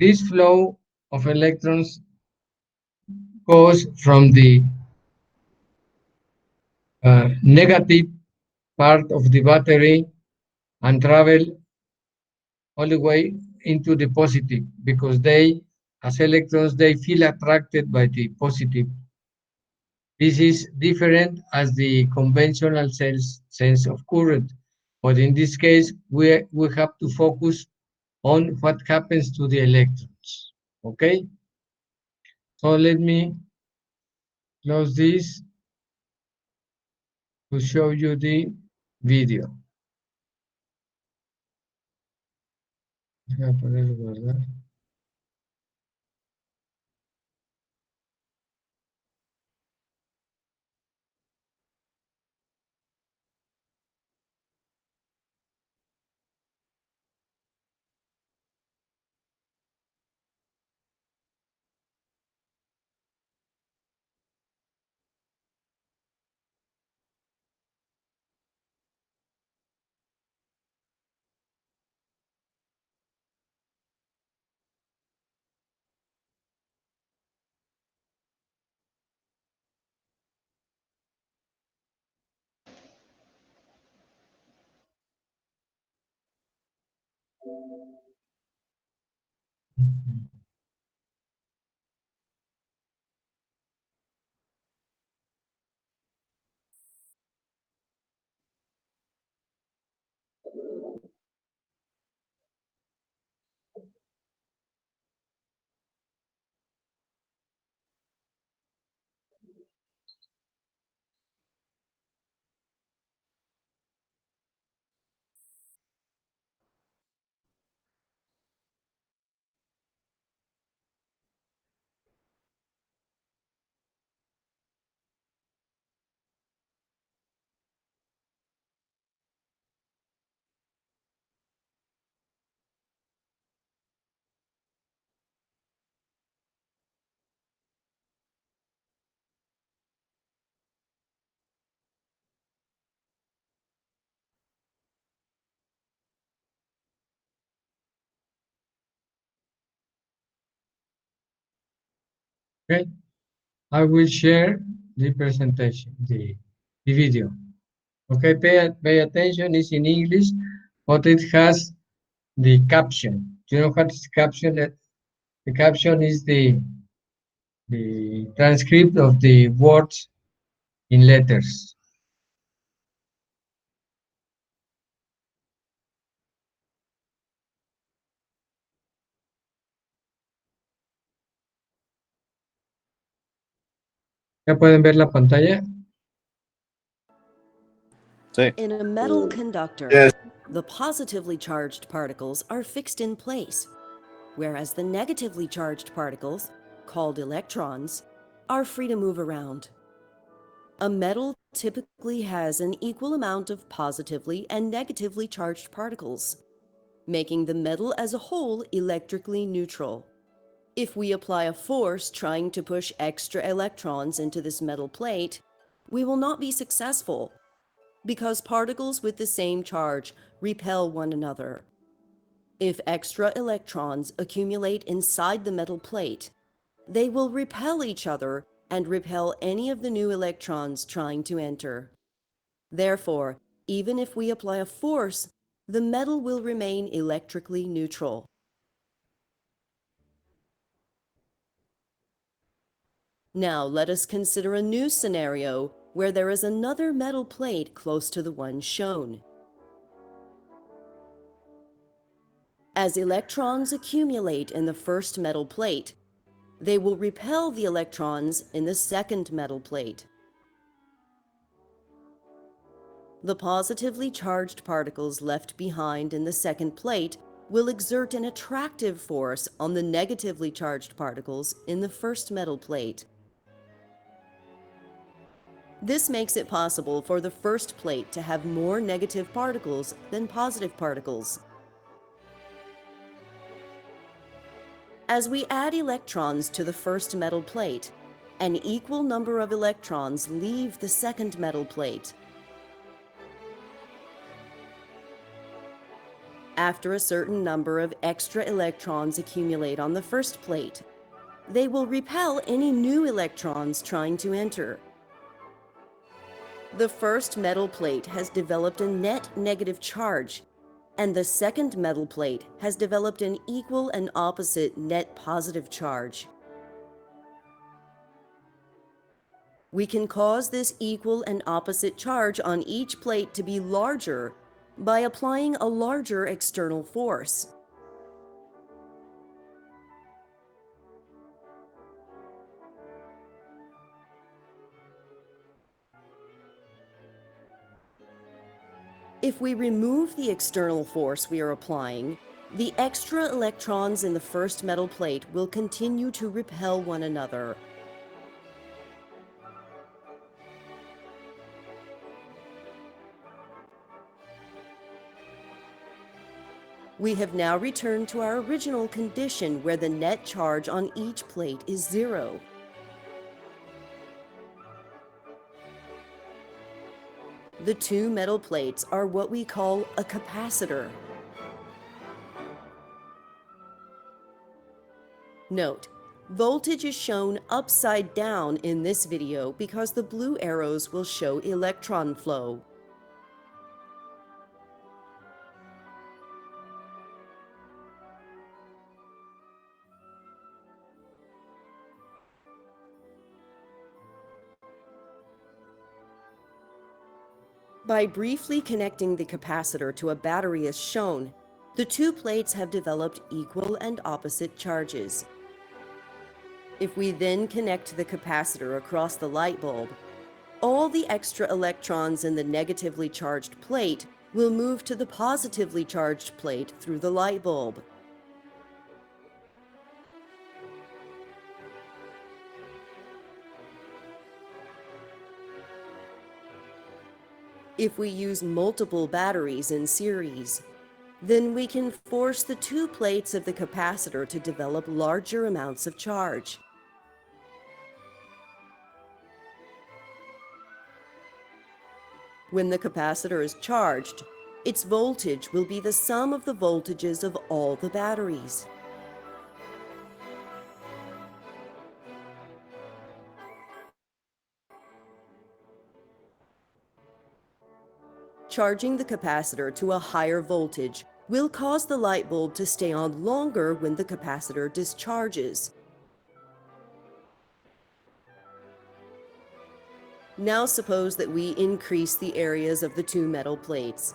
This flow of electrons goes from the negative part of the battery and travel all the way into the positive because they, as electrons, they feel attracted by the positive. This is different as the conventional sense of current, but in this case, we have to focus on what happens to the electrons. Okay, so let me close this to show you the video. Voy a poner guardar. Okay, I will share the presentation, the video. Okay, pay attention. It's in English, but it has the caption. Do you know what is caption? The caption is the transcript of the words in letters. ¿Ya pueden ver la pantalla? Sí. In a metal conductor, Yes. the positively charged particles are fixed in place, whereas the negatively charged particles, called electrons, are free to move around. A metal typically has an equal amount of positively and negatively charged particles, making the metal as a whole electrically neutral. If we apply a force trying to push extra electrons into this metal plate, we will not be successful because particles with the same charge repel one another. If extra electrons accumulate inside the metal plate, they will repel each other and repel any of the new electrons trying to enter. Therefore, even if we apply a force, the metal will remain electrically neutral. Now let us consider a new scenario where there is another metal plate close to the one shown. As electrons accumulate in the first metal plate, they will repel the electrons in the second metal plate. The positively charged particles left behind in the second plate will exert an attractive force on the negatively charged particles in the first metal plate. This makes it possible for the first plate to have more negative particles than positive particles. As we add electrons to the first metal plate, an equal number of electrons leave the second metal plate. After a certain number of extra electrons accumulate on the first plate, they will repel any new electrons trying to enter. The first metal plate has developed a net negative charge, and the second metal plate has developed an equal and opposite net positive charge. We can cause this equal and opposite charge on each plate to be larger by applying a larger external force. If we remove the external force we are applying, the extra electrons in the first metal plate will continue to repel one another. We have now returned to our original condition where the net charge on each plate is 0. The two metal plates are what we call a capacitor. Note, voltage is shown upside down in this video because the blue arrows will show electron flow. By briefly connecting the capacitor to a battery as shown, the two plates have developed equal and opposite charges. If we then connect the capacitor across the light bulb, all the extra electrons in the negatively charged plate will move to the positively charged plate through the light bulb. If we use multiple batteries in series, then we can force the two plates of the capacitor to develop larger amounts of charge. When the capacitor is charged, its voltage will be the sum of the voltages of all the batteries. Charging the capacitor to a higher voltage will cause the light bulb to stay on longer when the capacitor discharges. Now suppose that we increase the areas of the two metal plates.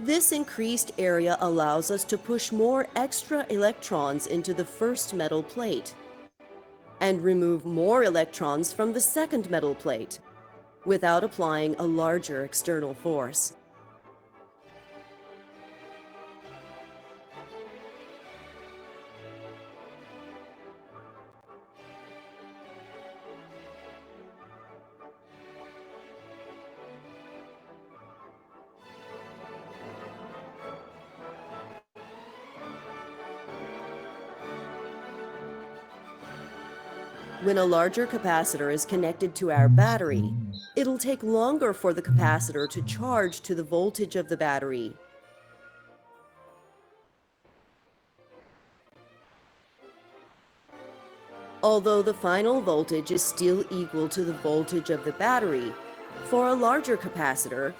This increased area allows us to push more extra electrons into the first metal plate and remove more electrons from the second metal plate without applying a larger external force. When a larger capacitor is connected to our battery, it'll take longer for the capacitor to charge to the voltage of the battery. Although the final voltage is still equal to the voltage of the battery, for a larger capacitor,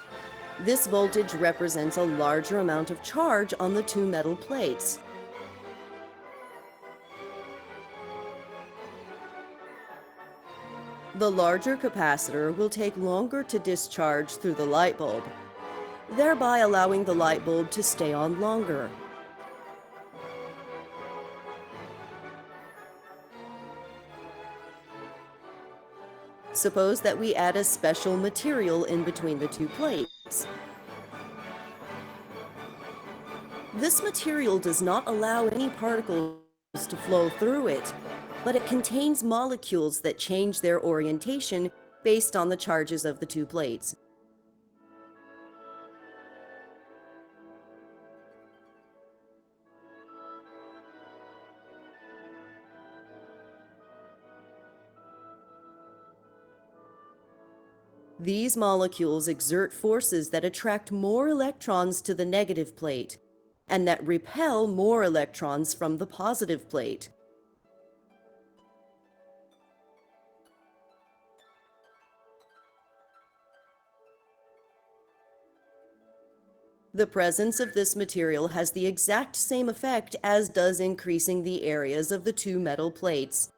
this voltage represents a larger amount of charge on the two metal plates. The larger capacitor will take longer to discharge through the light bulb, thereby allowing the light bulb to stay on longer. Suppose that we add a special material in between the two plates. This material does not allow any particles to flow through it, but it contains molecules that change their orientation based on the charges of the two plates. These molecules exert forces that attract more electrons to the negative plate and that repel more electrons from the positive plate. The presence of this material has the exact same effect as does increasing the areas of the two metal plates.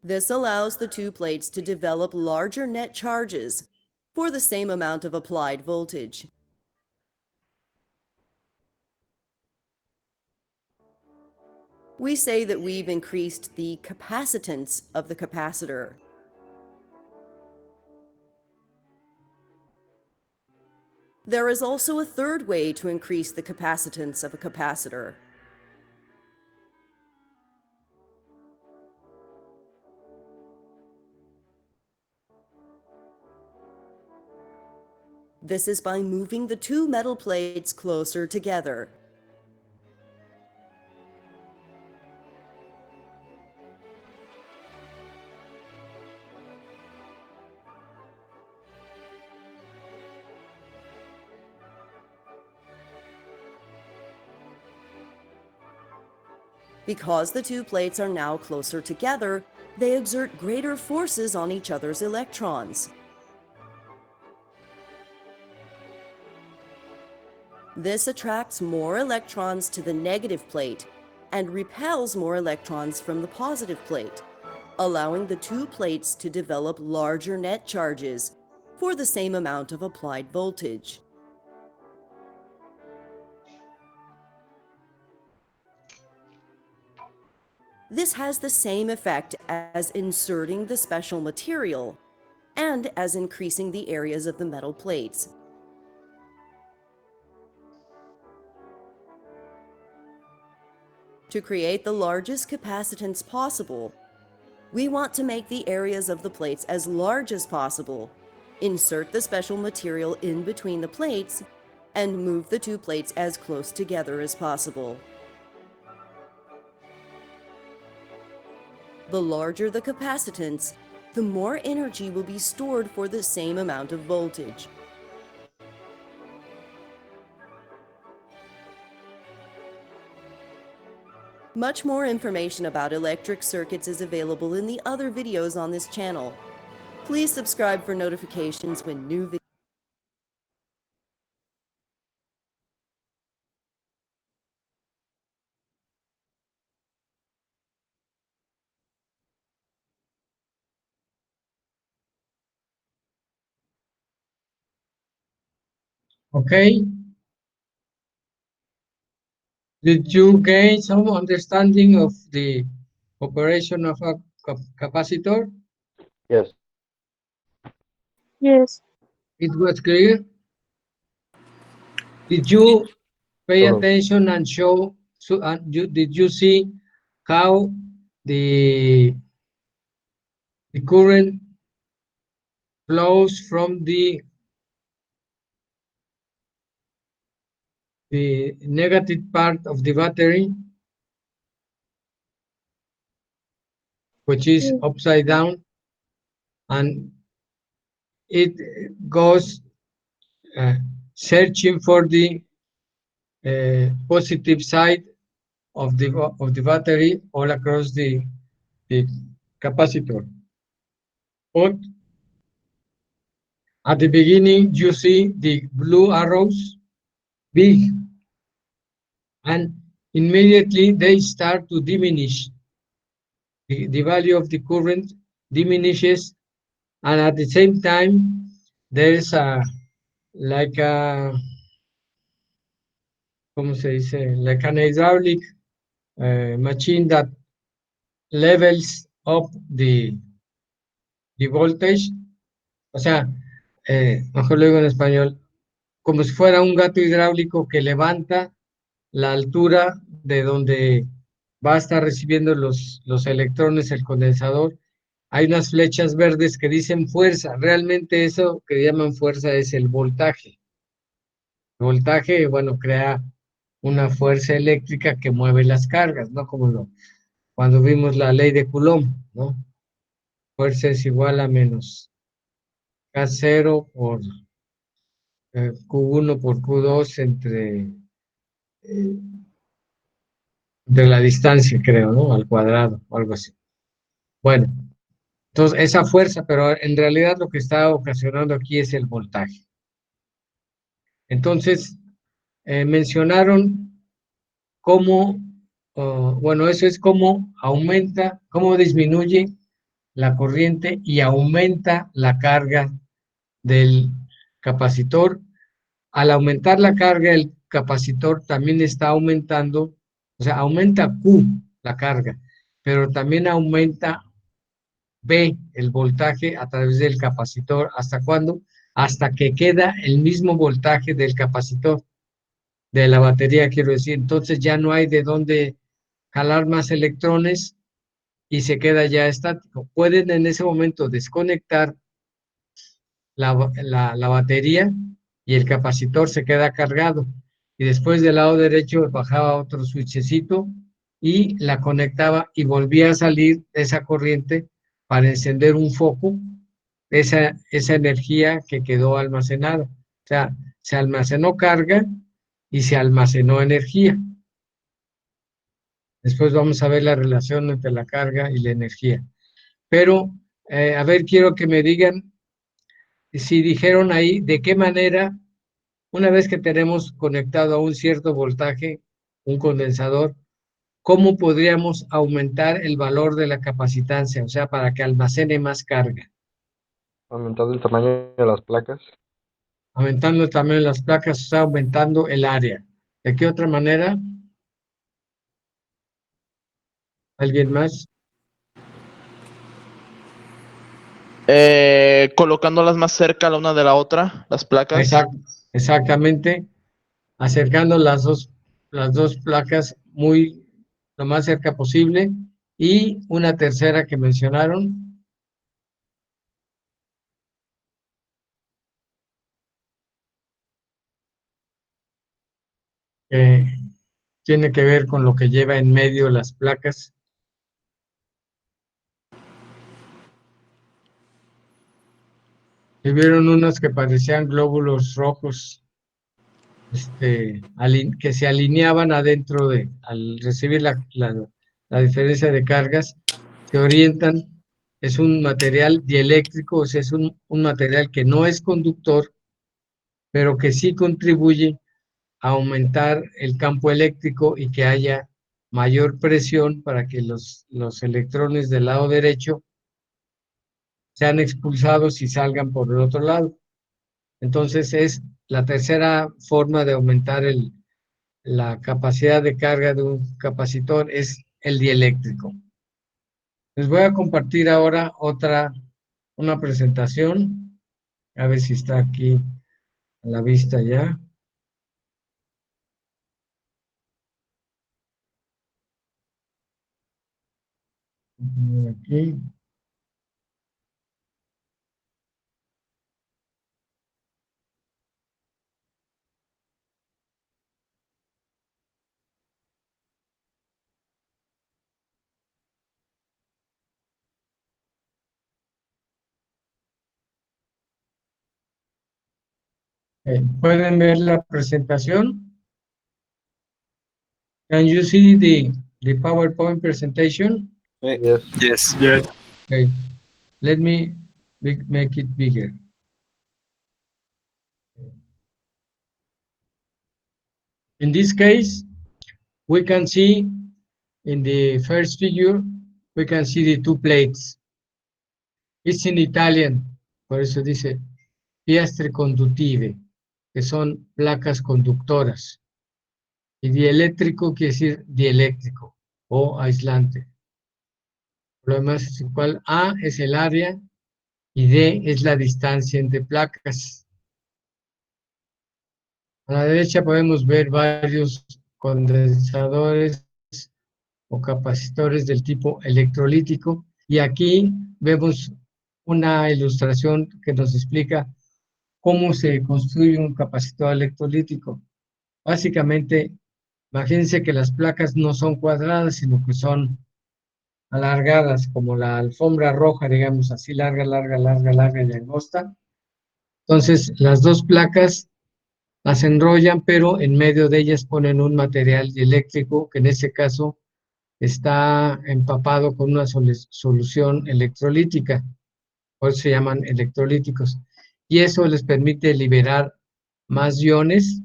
This allows the two plates to develop larger net charges for the same amount of applied voltage. We say that we've increased the capacitance of the capacitor. There is also a third way to increase the capacitance of a capacitor. This is by moving the two metal plates closer together. Because the two plates are now closer together, they exert greater forces on each other's electrons. This attracts more electrons to the negative plate and repels more electrons from the positive plate, allowing the two plates to develop larger net charges for the same amount of applied voltage. This has the same effect as inserting the special material and as increasing the areas of the metal plates. To create the largest capacitance possible, we want to make the areas of the plates as large as possible, insert the special material in between the plates, and move the two plates as close together as possible. The larger the capacitance, the more energy will be stored for the same amount of voltage. Much more information about electric circuits is available in the other videos on this channel. Please subscribe for notifications when new videos. Okay. Did you gain some understanding of the operation of a capacitor? Yes. Yes. It was clear. Did you pay Uh-huh. attention and show? So, did you see how the current flows from the negative part of the battery, which is Yes. upside down, and it goes searching for the positive side of the battery all across the capacitor. But at the beginning, you see the blue arrows big, and immediately they start to diminish. The value of the current diminishes, and at the same time, there's a like a, ¿cómo se dice? Like an hydraulic machine that levels up the voltage. O sea, mejor lo digo en español, como si fuera un gato hidráulico que levanta la altura de donde va a estar recibiendo los electrones el condensador. Hay unas flechas verdes que dicen fuerza. Realmente eso que llaman fuerza es el voltaje. El voltaje, bueno, crea una fuerza eléctrica que mueve las cargas, ¿no? Como cuando vimos la ley de Coulomb, ¿no? Fuerza es igual a menos K0 por Q1 por Q2 entre la distancia, creo, ¿no? Al cuadrado, o algo así. Bueno, entonces esa fuerza, pero en realidad lo que está ocasionando aquí es el voltaje. Entonces, mencionaron cómo, bueno, eso es cómo aumenta, cómo disminuye la corriente y aumenta la carga del capacitor. Al aumentar la carga, el capacitor también está aumentando, o sea, aumenta Q, la carga, pero también aumenta B, el voltaje a través del capacitor. ¿Hasta cuándo? Hasta que queda el mismo voltaje del capacitor, de la batería, quiero decir. Entonces ya no hay de dónde jalar más electrones y se queda ya estático. Pueden en ese momento desconectar la batería y el capacitor se queda cargado. Y después del lado derecho bajaba otro switchecito y la conectaba y volvía a salir esa corriente para encender un foco, esa energía que quedó almacenada. O sea, se almacenó carga y se almacenó energía. Después vamos a ver la relación entre la carga y la energía. Pero, a ver, quiero que me digan si dijeron ahí de qué manera, una vez que tenemos conectado a un cierto voltaje, un condensador, ¿cómo podríamos aumentar el valor de la capacitancia? O sea, para que almacene más carga. Aumentando el tamaño de las placas. Aumentando también las placas, o sea, aumentando el área. ¿De qué otra manera? ¿Alguien más? Colocándolas más cerca la una de la otra, las placas. Exactamente, acercando las dos placas muy lo más cerca posible. Y una tercera que mencionaron, que tiene que ver con lo que lleva en medio las placas. Y vieron unos que parecían glóbulos rojos, que se alineaban adentro al recibir la diferencia de cargas, se orientan. Es un material dieléctrico, o sea, es un material que no es conductor, pero que sí contribuye a aumentar el campo eléctrico y que haya mayor presión para que los electrones del lado derecho sean expulsados y salgan por el otro lado. Entonces es la tercera forma de aumentar la capacidad de carga de un capacitor, es el dieléctrico. Les voy a compartir ahora una presentación, a ver si está aquí a la vista ya. Aquí. ¿Pueden ver la presentación? Can you see the PowerPoint presentation? Yes. Yes. Okay. Let me make it bigger. In this case, we can see in the first figure, we can see the two plates. It's in Italian, por eso dice piastre conduttive, que son placas conductoras. Y dieléctrico quiere decir dieléctrico o aislante. Lo demás es igual. A es el área y D es la distancia entre placas. A la derecha podemos ver varios condensadores o capacitores del tipo electrolítico, y aquí vemos una ilustración que nos explica cómo se construye un capacitor electrolítico. Básicamente, imagínense que las placas no son cuadradas, sino que son alargadas, como la alfombra roja, digamos, así larga, larga, larga, larga y angosta. Entonces, las dos placas las enrollan, pero en medio de ellas ponen un material eléctrico, que en este caso está empapado con una solución electrolítica, por eso se llaman electrolíticos. Y eso les permite liberar más iones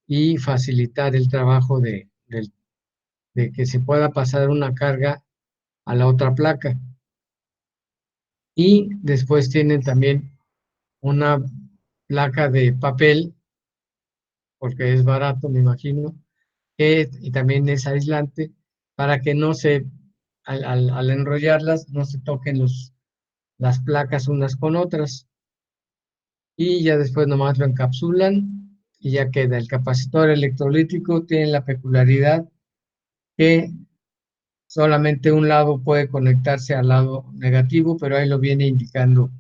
y facilitar el trabajo de que se pueda pasar una carga a la otra placa. Y después tienen también una placa de papel, porque es barato, me imagino, y también es aislante, para que no se, al enrollarlas, no se toquen las placas unas con otras. Y ya después nomás lo encapsulan y ya queda. El capacitor electrolítico tiene la peculiaridad que solamente un lado puede conectarse al lado negativo, pero ahí lo viene indicando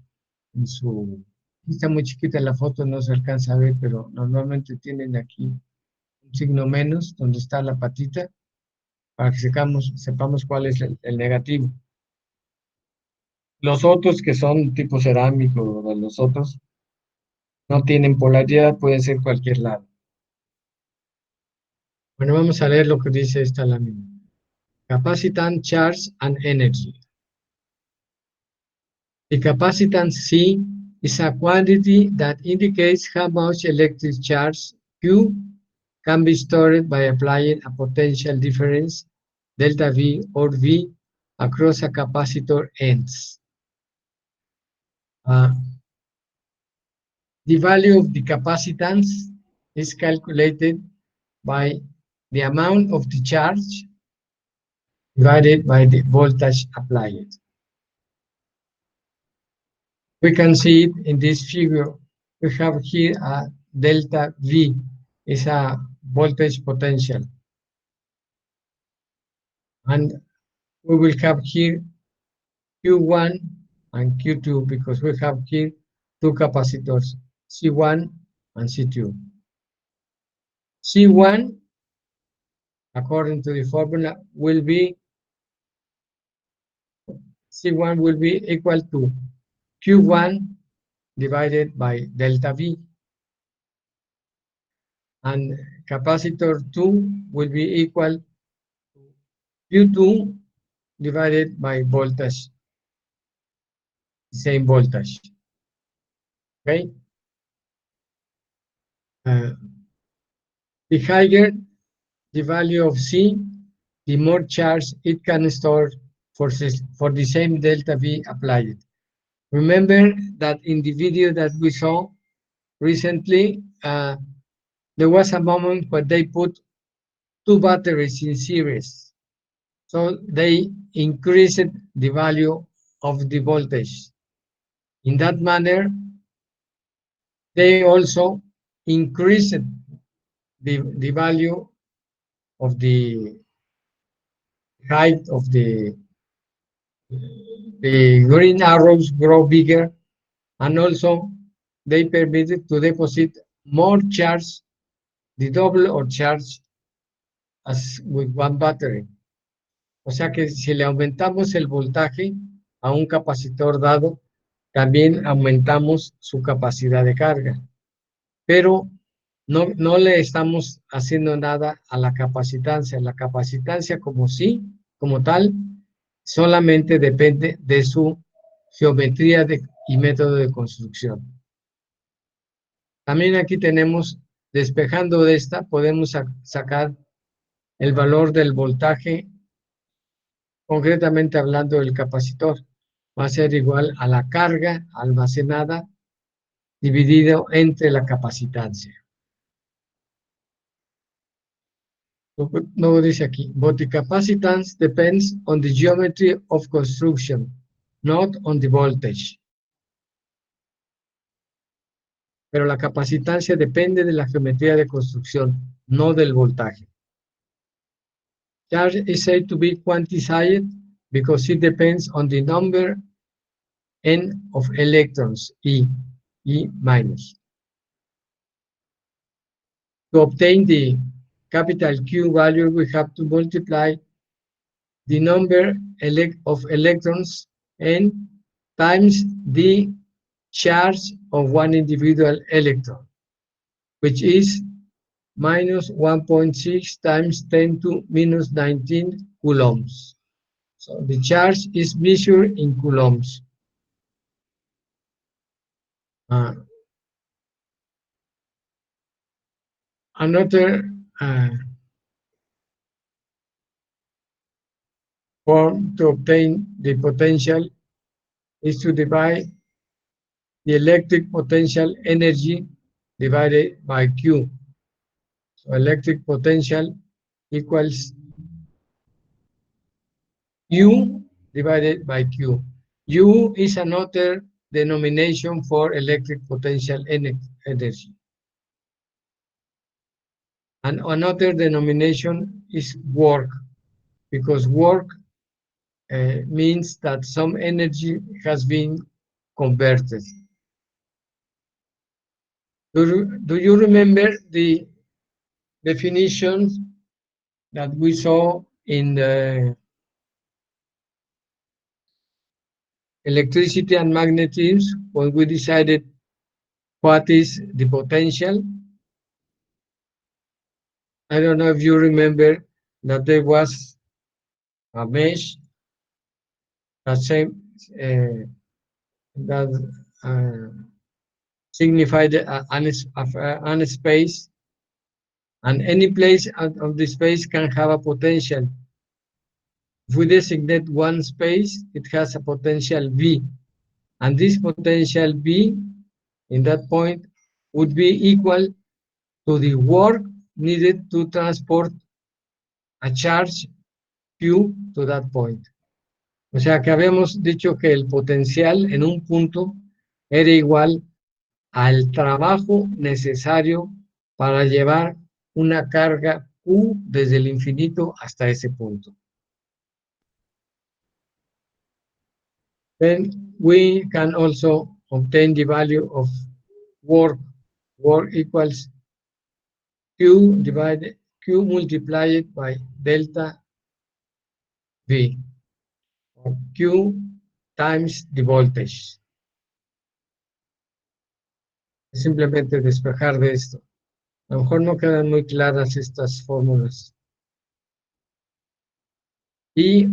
en su... Está muy chiquita la foto, no se alcanza a ver, pero normalmente tienen aquí un signo menos, donde está la patita, para que sepamos cuál es el negativo. Los otros que son tipo cerámico, los otros no tienen polaridad, pueden ser cualquier lado. Bueno, vamos a leer lo que dice esta lámina. Capacitance, charge, and energy. The capacitance C is a quantity that indicates how much electric charge Q can be stored by applying a potential difference, delta V or V, across a capacitor ends. The value of the capacitance is calculated by the amount of the charge divided by the voltage applied. We can see it in this figure. We have here a delta V, is a voltage potential. And we will have here Q1 and Q2 because we have here two capacitors, C1 and C2. C1, according to the formula, will be C1 will be equal to Q1 divided by delta V. And capacitor 2 will be equal to Q2 divided by voltage, same voltage. Okay? The higher the value of C, the more charge it can store for the same delta V applied. Remember that in the video that we saw recently, there was a moment where they put two batteries in series. So they increased the value of the voltage. In that manner, they also increased the value of the height of the green arrows grow bigger, and also they permitted to deposit more charge, the double or charge as with one battery. O sea que si le aumentamos el voltaje a un capacitor dado, también aumentamos su capacidad de carga. Pero no le estamos haciendo nada a la capacitancia. La capacitancia como tal, solamente depende de su geometría y método de construcción. También aquí tenemos, despejando de esta, podemos sacar el valor del voltaje, concretamente hablando del capacitor. Va a ser igual a la carga almacenada dividido entre la capacitancia. Luego dice aquí, but the capacitance depends on the geometry of construction, not on the voltage. Pero la capacitancia depende de la geometría de construcción, no del voltaje. Charge is said to be quantized because it depends on the number n of electrons, E minus. To obtain the capital Q value, we have to multiply the number of electrons n times the charge of one individual electron, which is minus 1.6 times 10 to minus 19 coulombs. So the charge is measured in coulombs. Another form to obtain the potential is to divide the electric potential energy divided by Q. So electric potential equals U divided by Q. U is another denomination for electric potential energy. And another denomination is work, because work means that some energy has been converted. Do you remember the definitions that we saw in the electricity and magnetism when we decided what is the potential? I don't know if you remember that there was a mesh that signified an space, and any place out of the space can have a potential. If we designate one space, it has a potential V, and this potential V in that point would be equal to the work needed to transport a charge Q to that point. O sea que habíamos dicho que el potencial en un punto era igual al trabajo necesario para llevar una carga Q desde el infinito hasta ese punto. Then we can also obtain the value of work. Work equals Q multiplied by delta V, or Q times the voltage. Simplemente despejar de esto. A lo mejor no quedan muy claras estas fórmulas. Y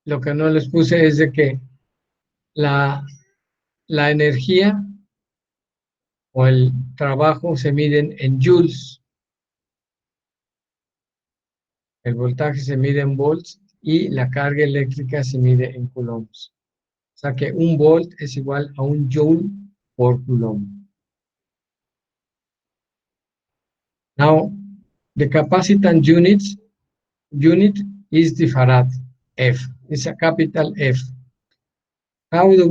lo que no les puse es de que la energía o el trabajo se miden en joules. El voltaje se mide en volts y la carga eléctrica se mide en coulombs. O sea que un volt es igual a un joule por coulomb. Now, the capacitance unit is the farad, F. It's a capital F. Why do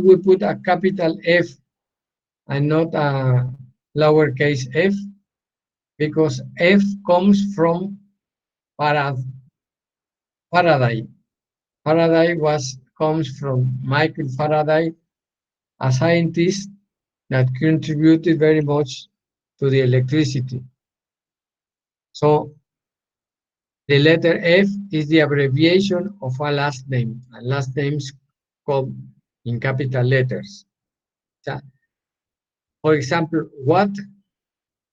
we put a capital F and not a lowercase f? Because F comes from Faraday. Faraday comes from Michael Faraday, a scientist that contributed very much to the electricity. So the letter F is the abbreviation of a last name, and last names come in capital letters. So, for example, Watt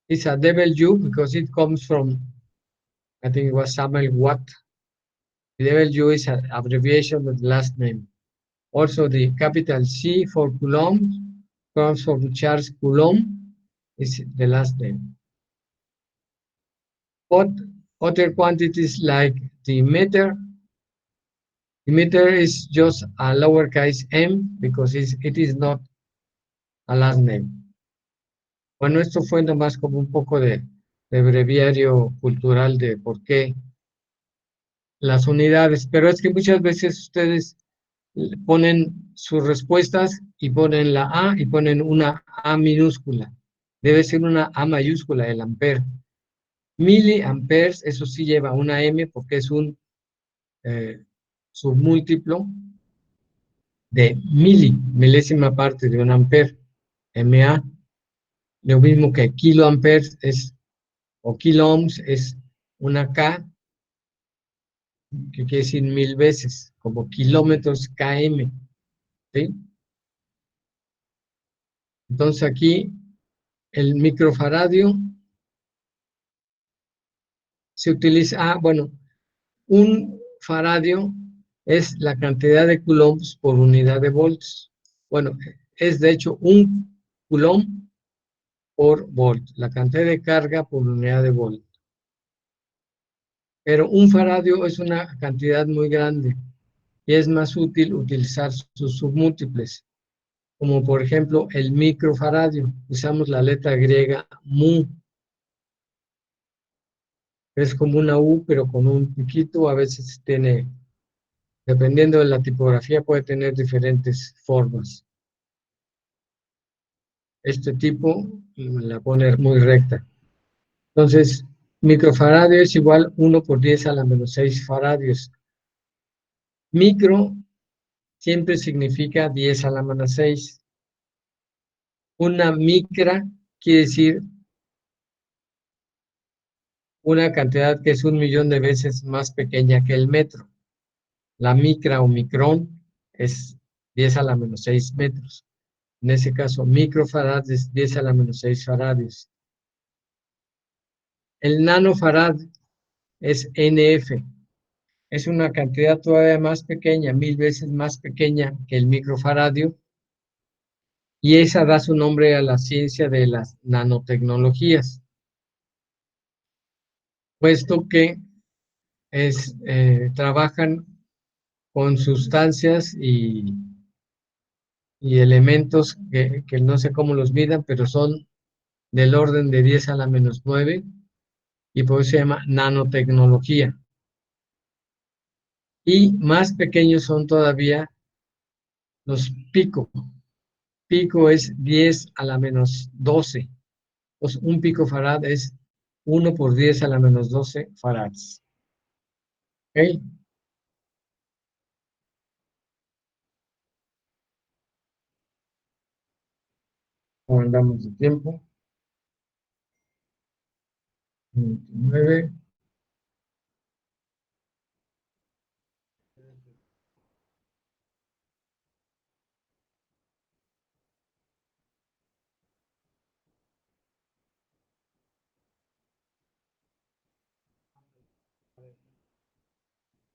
is a W because it comes from, I think it was Samuel Watt. The W is an abbreviation of the last name. Also, the capital C for Coulomb comes from Charles Coulomb, is the last name. But other quantities like the meter is just a lowercase m because it is not a last name. Bueno, esto fue nomás como un poco de breviario cultural de por qué las unidades, pero es que muchas veces ustedes ponen sus respuestas y ponen la A y ponen una A minúscula. Debe ser una A mayúscula, el ampere. Miliamperes, eso sí lleva una M porque es un submúltiplo de milésima parte de un ampere, MA. Lo mismo que kiloamperes o kiloohms es una K que quiere decir 1000 veces, como kilómetros km, ¿sí? Entonces aquí el microfaradio se utiliza, bueno, un faradio es la cantidad de coulombs por unidad de volts. Bueno, es de hecho un coulomb por volt, la cantidad de carga por unidad de volt. Pero un faradio es una cantidad muy grande y es más útil utilizar sus submúltiples, como por ejemplo el microfaradio. Usamos la letra griega mu, es como una U, pero con un piquito, a veces tiene, dependiendo de la tipografía, puede tener diferentes formas. Este tipo la pone muy recta. Entonces, microfaradio es igual 1 por 10 a la menos 6 faradios. Micro siempre significa 10 a la menos 6. Una micra quiere decir una cantidad que es 1.000.000 de veces más pequeña que el metro. La micra o micrón es 10 a la menos 6 metros. En ese caso, microfarad es 10 a la menos 6 faradios. El nanofarad es NF. Es una cantidad todavía más pequeña, 1000 veces más pequeña que el microfaradio, y esa da su nombre a la ciencia de las nanotecnologías, puesto que trabajan con sustancias y elementos que no sé cómo los midan, pero son del orden de 10 a la menos 9, y por eso se llama nanotecnología. Y más pequeños son todavía los pico. Pico es 10 a la menos 12. Pues un picofarad es 1 por 10 a la menos 12 farads. ¿Ok? ¿Cómo andamos de tiempo? 29.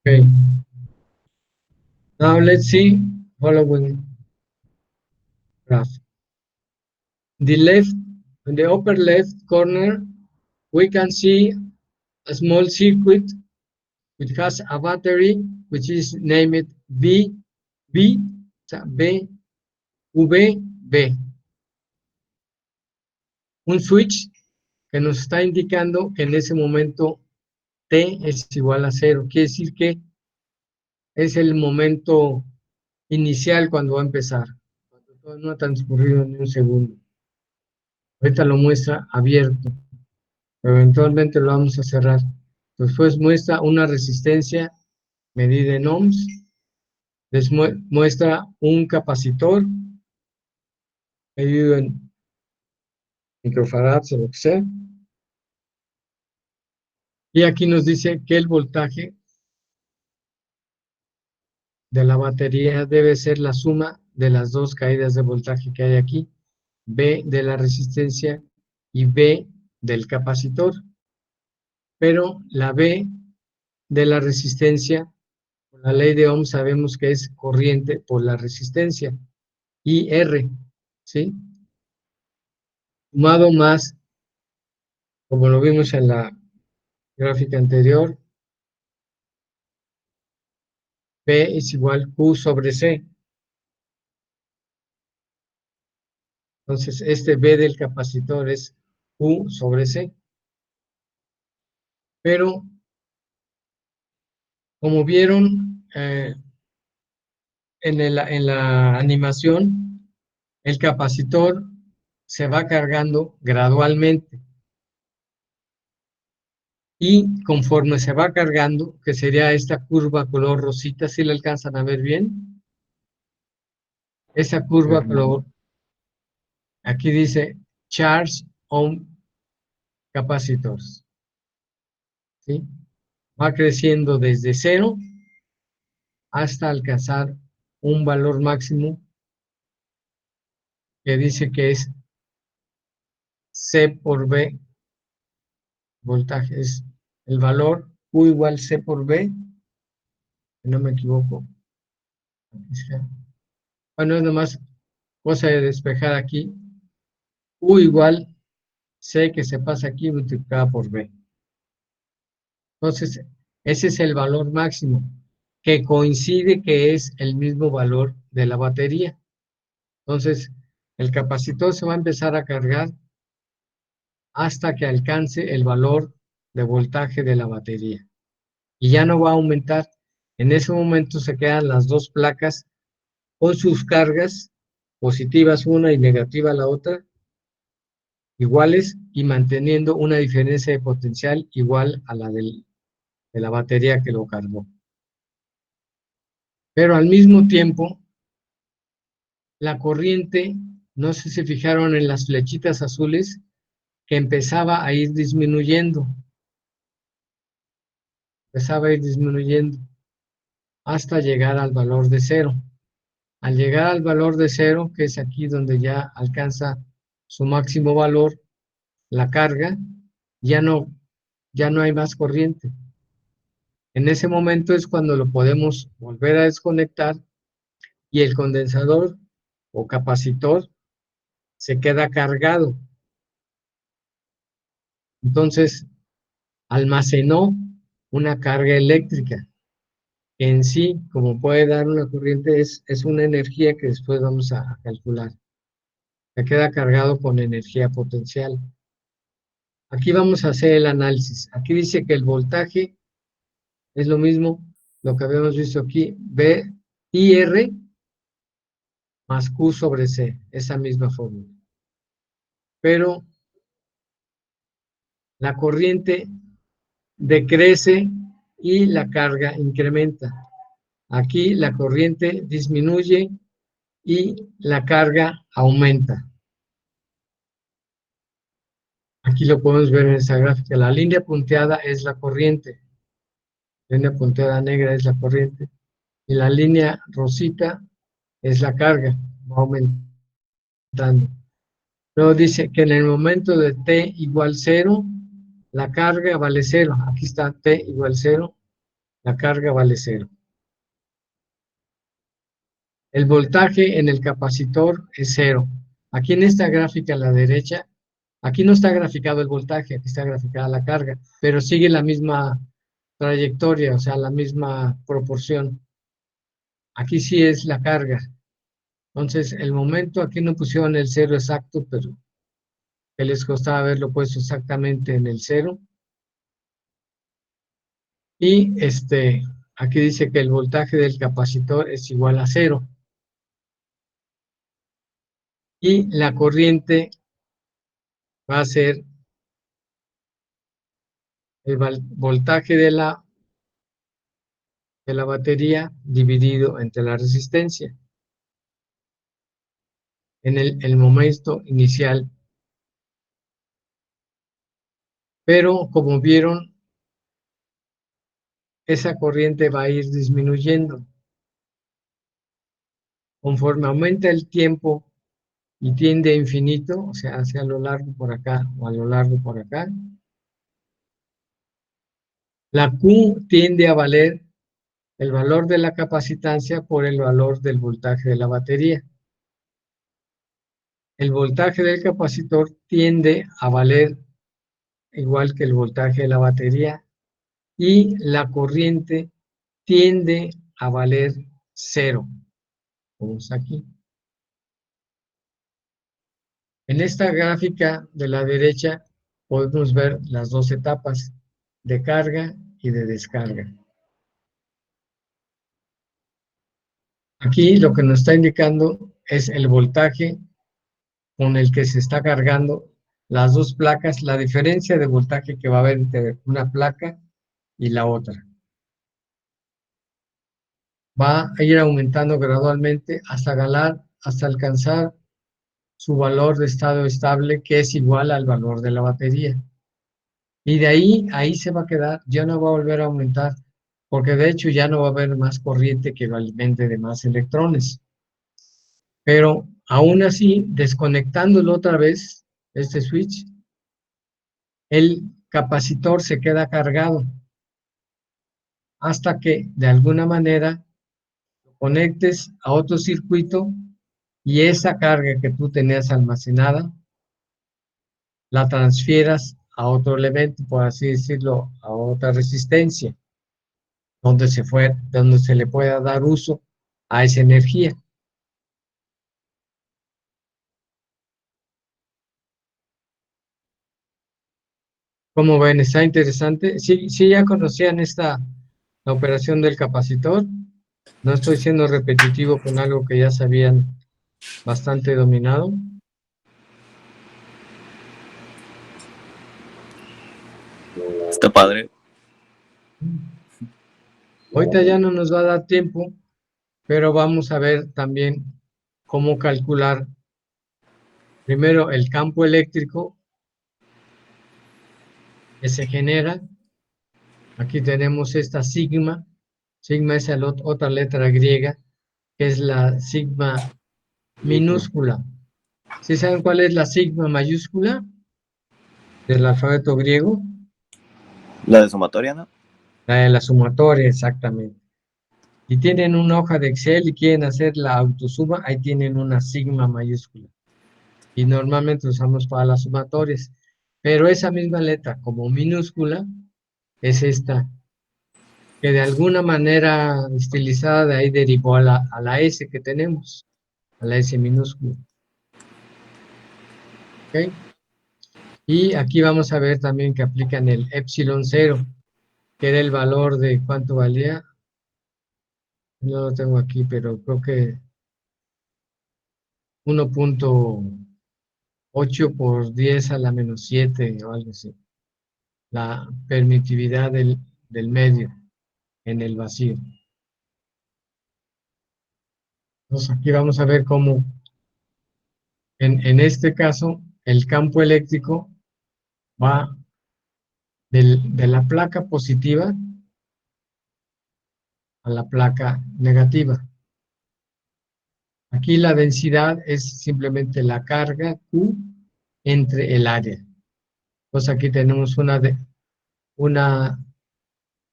Okay. Now let's see following graph. The left, in the upper left corner, we can see a small circuit which has a battery which is named B, B, B, V, B. Un switch que nos está indicando que en ese momento T es igual a 0. Quiere decir que es el momento inicial cuando va a empezar. Cuando no ha transcurrido ni un segundo. Ahorita lo muestra abierto, pero eventualmente lo vamos a cerrar. Después muestra una resistencia medida en ohms. Después muestra un capacitor medido en microfarads o lo que sea. Y aquí nos dice que el voltaje de la batería debe ser la suma de las dos caídas de voltaje que hay aquí, B de la resistencia y B del capacitor. Pero la B de la resistencia, por la ley de Ohm sabemos que es corriente por la resistencia, IR, ¿sí? Sumado más, como lo vimos en la gráfica anterior, P es igual Q sobre C. Entonces, este B del capacitor es Q sobre C. Pero, como vieron en la animación, el capacitor se va cargando gradualmente. Y conforme se va cargando, que sería esta curva color rosita, ¿sí la alcanzan a ver bien? Esa curva color, aquí dice Charge on Capacitors, ¿sí? va creciendo desde 0 hasta alcanzar un valor máximo que dice que es C por B, voltaje, es el valor Q igual C por B, si no me equivoco. Bueno, es nomás cosa de despejar aquí. Q igual C que se pasa aquí multiplicada por B. Entonces, ese es el valor máximo, que coincide que es el mismo valor de la batería. Entonces, el capacitor se va a empezar a cargar hasta que alcance el valor de voltaje de la batería. Y ya no va a aumentar. En ese momento se quedan las dos placas con sus cargas positivas una y negativa la otra, iguales y manteniendo una diferencia de potencial igual a la de la batería que lo cargó. Pero al mismo tiempo, la corriente, no sé si se fijaron en las flechitas azules, que empezaba a ir disminuyendo. Empezaba a ir disminuyendo hasta llegar al valor de 0. Al llegar al valor de 0, que es aquí donde ya alcanza su máximo valor, la carga, ya no hay más corriente. En ese momento es cuando lo podemos volver a desconectar y el condensador o capacitor se queda cargado. Entonces, almacenó una carga eléctrica. En sí, como puede dar una corriente, es una energía que después vamos a calcular. Se queda cargado con energía potencial. Aquí vamos a hacer el análisis. Aquí dice que el voltaje es lo mismo, lo que habíamos visto aquí, B IR más Q sobre C, esa misma fórmula. Pero la corriente decrece y la carga incrementa. Aquí la corriente disminuye y la carga aumenta. Aquí lo podemos ver en esa gráfica. La línea punteada es la corriente. La línea punteada negra es la corriente. Y la línea rosita es la carga. Va aumentando. Luego dice que en el momento de T igual 0, la carga vale 0. Aquí está T igual 0, la carga vale 0. El voltaje en el capacitor es 0. Aquí en esta gráfica a la derecha, aquí no está graficado el voltaje, aquí está graficada la carga, pero sigue la misma trayectoria, o sea, la misma proporción. Aquí sí es la carga. Entonces, el momento, aquí no pusieron el 0 exacto, pero que les costaba haberlo puesto exactamente en el 0. Y aquí dice que el voltaje del capacitor es igual a 0. Y la corriente va a ser el voltaje de la batería dividido entre la resistencia en el momento inicial. Pero como vieron, esa corriente va a ir disminuyendo. Conforme aumenta el tiempo y tiende a infinito, o sea, hacia lo largo por acá o a lo largo por acá, la Q tiende a valer el valor de la capacitancia por el valor del voltaje de la batería. El voltaje del capacitor tiende a valer igual que el voltaje de la batería y la corriente tiende a valer 0, como está aquí. En esta gráfica de la derecha podemos ver las dos etapas de carga y de descarga. Aquí lo que nos está indicando es el voltaje con el que se está cargando las dos placas, la diferencia de voltaje que va a haber entre una placa y la otra. Va a ir aumentando gradualmente hasta alcanzar su valor de estado estable, que es igual al valor de la batería. Y de ahí se va a quedar, ya no va a volver a aumentar, porque de hecho ya no va a haber más corriente que lo alimente de más electrones. Pero aún así, desconectándolo otra vez, este switch, el capacitor se queda cargado hasta que de alguna manera conectes a otro circuito y esa carga que tú tenías almacenada la transfieras a otro elemento, por así decirlo, a otra resistencia, donde se le pueda dar uso a esa energía. Como ven, está interesante. Sí, sí ya conocían la operación del capacitor. No estoy siendo repetitivo con algo que ya sabían bastante dominado. Está padre. Ahorita ya no nos va a dar tiempo, pero vamos a ver también cómo calcular primero el campo eléctrico que se genera. Aquí tenemos esta sigma. Sigma es la otra letra griega, que es la sigma minúscula. ¿Sí saben cuál es la sigma mayúscula del alfabeto griego? La de sumatoria, ¿no? La de la sumatoria, exactamente. Si tienen una hoja de Excel y quieren hacer la autosuma, ahí tienen una sigma mayúscula. Y normalmente usamos para las sumatorias. Pero esa misma letra como minúscula es esta, que de alguna manera estilizada de ahí derivó a la S que tenemos, a la S minúscula. ¿Ok? Y aquí vamos a ver también que aplican el epsilon 0, que era el valor de cuánto valía. No lo tengo aquí, pero creo que 1.8 por 10 a la menos 7 o algo así. La permitividad del medio en el vacío. Entonces aquí vamos a ver cómo en este caso el campo eléctrico va de la placa positiva a la placa negativa. Aquí la densidad es simplemente la carga Q entre el área. Pues aquí tenemos una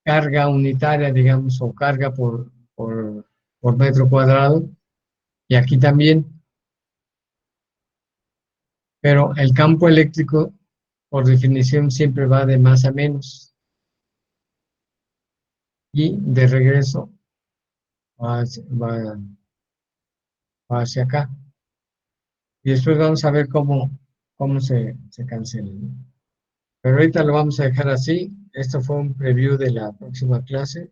carga unitaria, digamos, o carga por metro cuadrado, y aquí también, pero el campo eléctrico, por definición, siempre va de más a menos, y de regreso va hacia acá. Y después vamos a ver cómo se cancela, ¿no? Pero ahorita lo vamos a dejar así. Esto fue un preview de la próxima clase.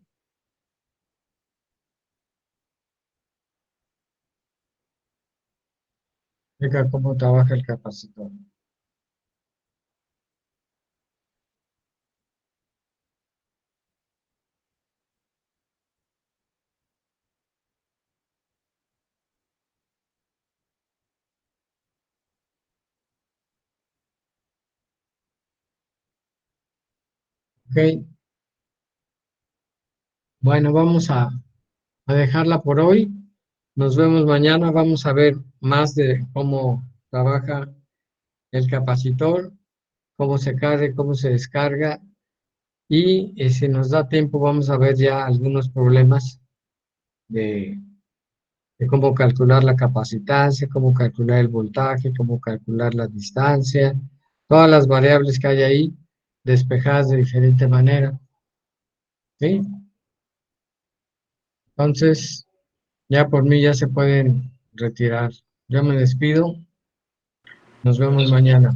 Explica cómo trabaja el capacitor. Ok, bueno, vamos a dejarla por hoy. Nos vemos mañana. Vamos a ver más de cómo trabaja el capacitor, cómo se carga, cómo se descarga. Y si nos da tiempo, vamos a ver ya algunos problemas de cómo calcular la capacitancia, cómo calcular el voltaje, cómo calcular la distancia, todas las variables que hay ahí despejadas de diferente manera. ¿Sí? Entonces, ya por mí ya se pueden retirar. Yo me despido. Nos vemos mañana.